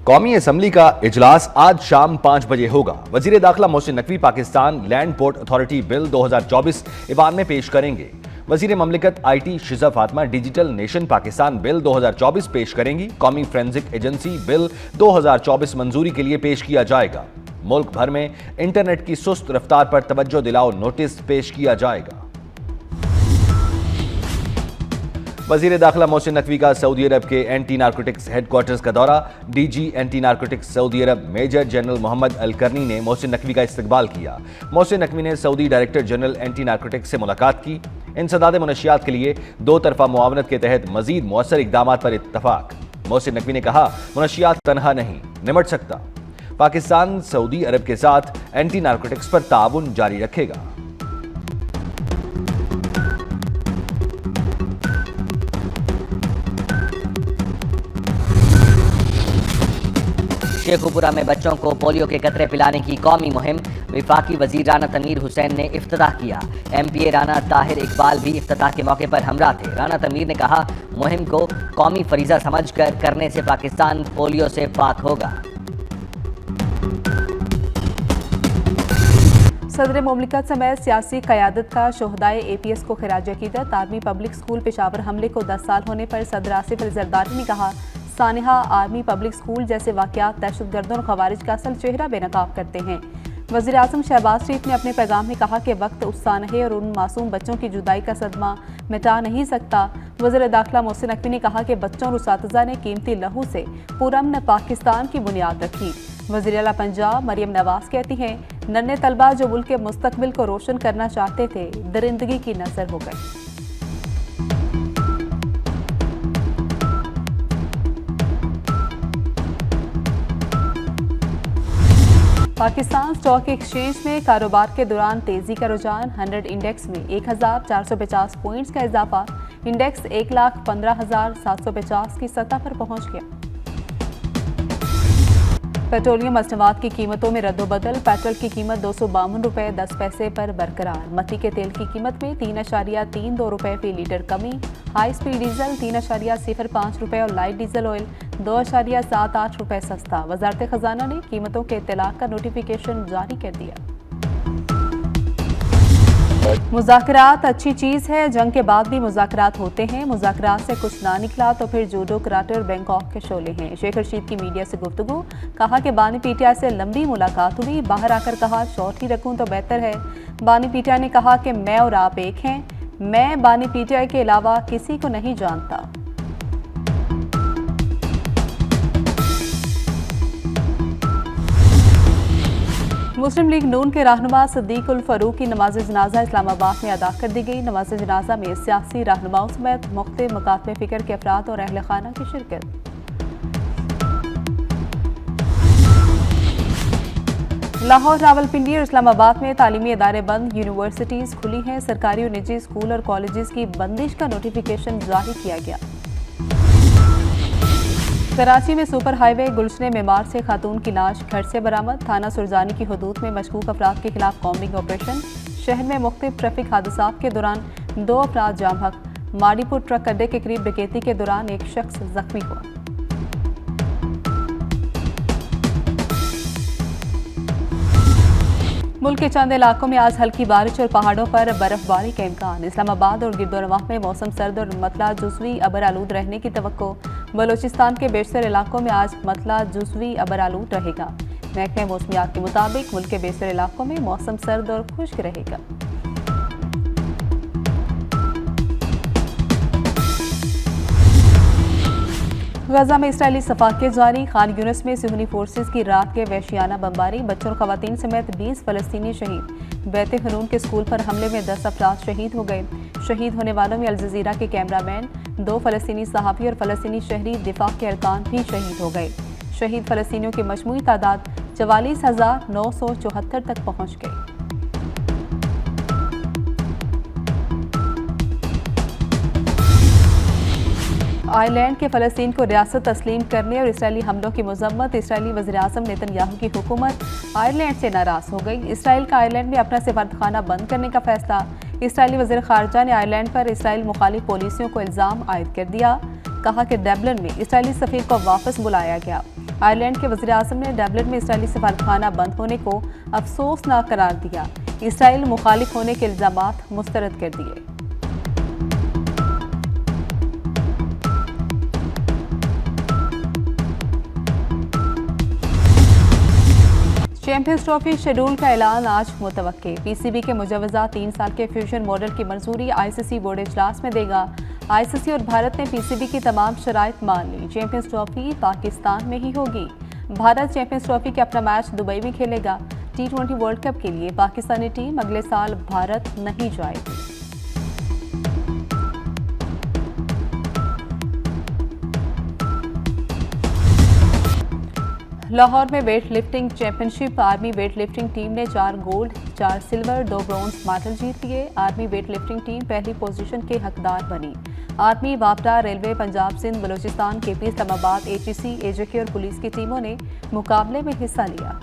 कौमी असम्बली का इजलास आज शाम 5 बजे होगा। वजीर दाखिला Mohsin Naqvi Pakistan land port authority bill 2024 ईवान में पेश करेंगे। वजीर ममलिकत IT Shaza Fatima digital nation Pakistan bill 2024 पेश करेंगी। कौमी फोरेंसिक एजेंसी बिल 2024 मंजूरी के लिए पेश किया जाएगा। मुल्क भर में इंटरनेट की सुस्त रफ्तार पर तवज्जो दिलाओ नोटिस पेश किया जाएगा। वजीर दाखिला मोहसिन नकवी का सऊदी अरब के एंटी नारकोटिक्स हेडक्वार्टर्स का दौरा। DG एंटी नारकोटिक्स सऊदी अरब मेजर जनरल मोहम्मद अल करनी ने मोहसिन नकवी का इस्तकबाल किया। मोहसिन नकवी ने Saudi director general anti narcotics से मुलाकात की। इंसदाद मुनशियात के लिए दो तरफा मुआवनत के तहत मजीद मौसर इकदाम पर इत्तफाक। मोहसिन नकवी ने कहा, मुनशियात तनहा नहीं निमट सकता। पाकिस्तान सऊदी अरब के साथ एंटी नारकोटिक्स पर ताउन जारी रखेगा। शेखुपुरा में बच्चों को पोलियो के कतरे पिलाने की कौमी मुहिम। विफाकी वजीर राना तनवीर हुसैन ने इफ्तिताह किया। MPA राना ताहिर इकबाल भी इफ्तिताह के मौके पर हमरा थे। राना तनवीर ने कहा, मुहिम को कौमी फरीजा समझकर करने से पाकिस्तान पोलियो से पाक होगा। सदर मुमलिकत समेत सियासी क़यादत का शोहदाए APS को खिराज अकीदत। आर्मी पब्लिक स्कूल पेशावर हमले को 10 साल होने पर सदर आसिफ अली जरदारी ने कहा, सानिहा आर्मी पब्लिक स्कूल जैसे वाक़यात दहशतगर्दों और खवारिज का असल चेहरा बेनकाब करते हैं। वज़ीर आज़म शहबाज शरीफ ने अपने पैगाम में कहा कि वक्त उस सानहे और उन मासूम बच्चों की जुदाई का सदमा मिटा नहीं सकता। वज़ीर दाखिला मोहसिन नकवी ने कहा कि बच्चों और उसातिज़ा ने कीमती लहू से पुरअमन पाकिस्तान की बुनियाद रखी। वज़ीर आला पंजाब मरियम नवाज कहती हैं, नन्हे तलबा जो मुल्क के मुस्तकबिल को रोशन करना चाहते थे, दरिंदगी की नज़र हो गए। पाकिस्तान स्टॉक एक्सचेंज में कारोबार के दौरान तेजी का रुझान। 100 इंडेक्स में 1450 पॉइंट्स का इजाफा। इंडेक्स 1,15,750 की सतह पर पहुंच गया। पेट्रोलियम मसनवात की कीमतों में रद्दोबदल। पेट्रोल की कीमत 252 रुपये 10 पैसे पर बरकरार। मट्टी के तेल की कीमत में 3.32 रुपये फी लीटर कमी। हाई स्पीड डीजल 3.05 रुपये और लाइट डीजल ऑयल 2.78 रुपये सस्ता। वजारत खजाना ने कीमतों के इत्तलाक का नोटिफिकेशन जारी कर दिया। मुज़ाकरात अच्छी चीज़ है, जंग के बाद भी मुज़ाकरात होते हैं। मुज़ाकरात से कुछ ना निकला तो फिर जूडो, कराटे और बैंकॉक के शोले हैं। शेख रशीद की मीडिया से गुफ्तगू। कहा कि बानी पीटीआई से लंबी मुलाकात हुई। बाहर आकर कहा, शॉर्ट ही रखूं तो बेहतर है। बानी पीटीआई ने कहा कि मैं और आप एक हैं। मैं बानी पीटीआई के अलावा किसी को नहीं जानता। मुस्लिम लीग नून के रहनुमा सिद्दीक उल फरूक की नमाज जनाजा इस्लामाबाद में अदा कर दी गई। नमाज जनाजा में सियासी रहनुमाओं समेत मुख्तलिफ मकातब फ़िक्र के अफराद और अहल खाना की शिरकत। लाहौर, रावलपिंडी और इस्लामाबाद में तालीमी इदारे बंद। यूनिवर्सिटीज़ खुली हैं। सरकारी और निजी स्कूल और कॉलेजेस की बंदिश का नोटिफिकेशन जारी किया गया। कराची में सुपर हाईवे गुलशन मेमार से खातून की लाश घर से बरामद। थाना सुरजानी की हदूद में मशकूक अफराद के खिलाफ कॉम्बिंग ऑपरेशन। शहर में मुख्तलिफ ट्रैफिक हादसात के दौरान 2 अफराद जाम हक। माड़ीपुर ट्रक अड्डे के करीब डकैती के दौरान एक शख्स जख्मी हुआ। मुल्क के चंद इलाकों में आज हल्की बारिश और पहाड़ों पर बर्फबारी का इम्कान। इस्लामाबाद और गिरदोनवाह में मौसम सर्द और मतला जुज़वी अबर आलूद रहने की तवक्को। बलोचिस्तान के बेशतर इलाकों में आज मतला जुज़वी अबर आलूद रहेगा। महकमे मौसमियात के मुताबिक मुल्क के बेशतर इलाकों में मौसम सर्द और खुश्क रहेगा। गजा में इसराइली सफाकियत जारी। खान यूनिस में सिहूनी फोर्सेस की रात के वहशियाना बमबारी। बच्चों और खवातीन समेत 20 फलस्तीनी शहीद। बैत हनून के स्कूल पर हमले में 10 अफराद शहीद हो गए। शहीद होने वालों में अल जजीरा के कैमरामैन, 2 फलस्तीनी सहाफ़ी और फलस्तीनी शहरी दिफा के अरकान भी शहीद हो गए। शहीद फलस्तीनियों की मजमूई तादाद 44,974 तक पहुँच गई। आयरलैंड के फ़लस्तीन को रियासत तस्लीम करने और इसराइली हमलों की मजम्मत। इसराइली वज़ीर-ए-आज़म नेतन्याहू की हुकूमत आयरलैंड से नाराज़ हो गई। इसराइल का आयरलैंड में अपना सफारतखाना बंद करने का फैसला। इसराइली वज़ीर ख़ारजा ने आयरलैंड पर इसराइल मुखालिफ पॉलिसियों को इल्ज़ाम आयद कर दिया। कहा कि डबलिन में इसराइली सफ़ीर को वापस बुलाया गया। आयरलैंड के वज़ीर-ए-आज़म ने डबलिन में इसराइली सफारतखाना बंद होने को अफसोसनाक करार दिया। इसराइल मुखालिफ होने के इल्जामात मुस्तरद कर दिए। चैंपियंस ट्रॉफी शेड्यूल का ऐलान आज मुतवक्के। पीसीबी के मुजवजा 3 साल के फ्यूजन मॉडल की मंजूरी आईसीसी बोर्ड इजलास में देगा। आईसीसी और भारत ने पीसीबी की तमाम शराइत मान ली। चैंपियंस ट्रॉफी पाकिस्तान में ही होगी। भारत चैंपियंस ट्रॉफी का अपना मैच दुबई में खेलेगा। T20 वर्ल्ड कप के लिए पाकिस्तानी टीम अगले साल भारत नहीं जाएगी। लाहौर में weight lifting championship army weight lifting team ने 4 गोल्ड, 4 सिल्वर, 2 ब्रॉन्ज मेडल जीत लिए। आर्मी वेट लिफ्टिंग टीम पहली पोजीशन के हकदार बनी। आर्मी, वापडा, railway, Punjab, Sindh, Balochistan, KP, Islamabad, HEC, AJK और पुलिस की टीमों ने मुकाबले में हिस्सा लिया।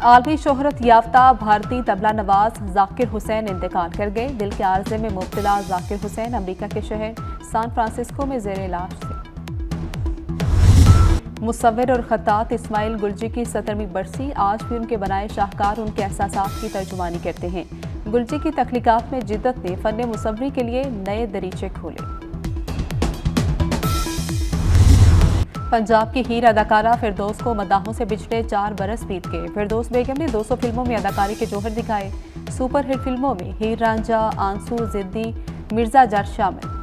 आलमी शोहरत याफ्ता भारतीय तबला नवाज जाकिर हुसैन इंतकाल कर गए। दिल के आर्जे में मुब्तला जाकिर हुसैन अमेरिका के शहर सैन फ्रांसिस्को में ज़ेर इलाज थे। मुसव्विर और खत्तात इस्माइल गुलजी की 17वीं बरसी। आज भी उनके बनाए शाहकार उनके एहसासात की तर्जुमानी करते हैं। गुलजी की तख्लीकात में जिद्दत ने फ़न मुसव्वरी के लिए नए दरीचे खोले। पंजाब की हीर अदाकारा फिरदौस को मदाहों से बिछड़े 4 बरस बीत गए। फिरदौस बेगम ने 200 फिल्मों में अदाकारी के जौहर दिखाए। सुपरहिट फिल्मों में हीर रांझा, आंसू, जिद्दी, मिर्जा जट शामिल।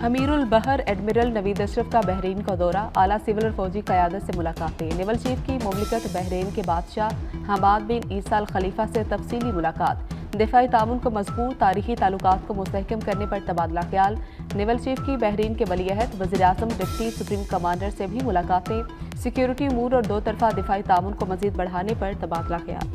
अमीरुल बहर एडमिरल नवीद अशरफ का बहरीन का दौरा। आला सिविल और फौजी क़यादत से मुलाकातें। नेवल चीफ की मुमलिकत बहरीन के बादशाह हमाद बिन ईसा अल खलीफा से तफसीली मुलाकात। दिफाई ताउन को मजबूत, तारीखी ताल्लुकात को मुस्तहकम करने पर तबादला ख्याल। नेवल चीफ की बहरीन के वलीअहद वज़ीर-ए-आज़म, डिप्टी सुप्रीम कमांडर से भी मुलाकातें। सिक्योरिटी अमूर और 2 तरफ़ा दिफाई ताउन को मज़ीद बढ़ाने पर तबादला ख्याल।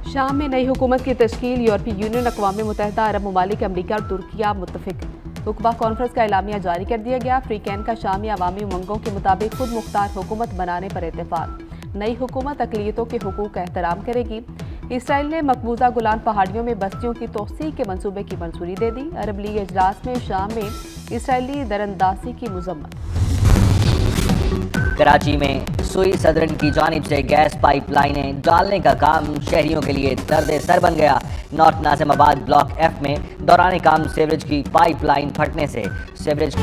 शाम में नई हुकूमत की तश्कील। यूरोपीय यूनियन, अक़वाम मुत्तहिदा अरब ममालिक, अमरीका और तुर्किया मुत्तफ़िक। हुक्मा कॉन्फ्रेंस का एलामिया जारी कर दिया गया। फ्रीकैन का शामी अवामी उमंगों के मुताबिक खुद मुख्तार हुकूमत बनाने पर इत्तेफाक। नई हुकूमत अक़लियतों के हुकूक का एहतराम करेगी। इसराइल ने मकबूजा गोलान पहाड़ियों में बस्तियों की तोसी के मंसूबे की मंजूरी दे दी। अरब लीग इजलास में शाम में इसराइली दरअंदाजी की मजम्मत। कराची में सुई सदरन की जानिब से गैस पाइपलाइनें डालने का काम शहरियों के लिए दर्द सर बन गया। नॉर्थ नाज़िमाबाद ब्लॉक F में दौरान काम सीवरेज की पाइपलाइन फटने से सीवरेज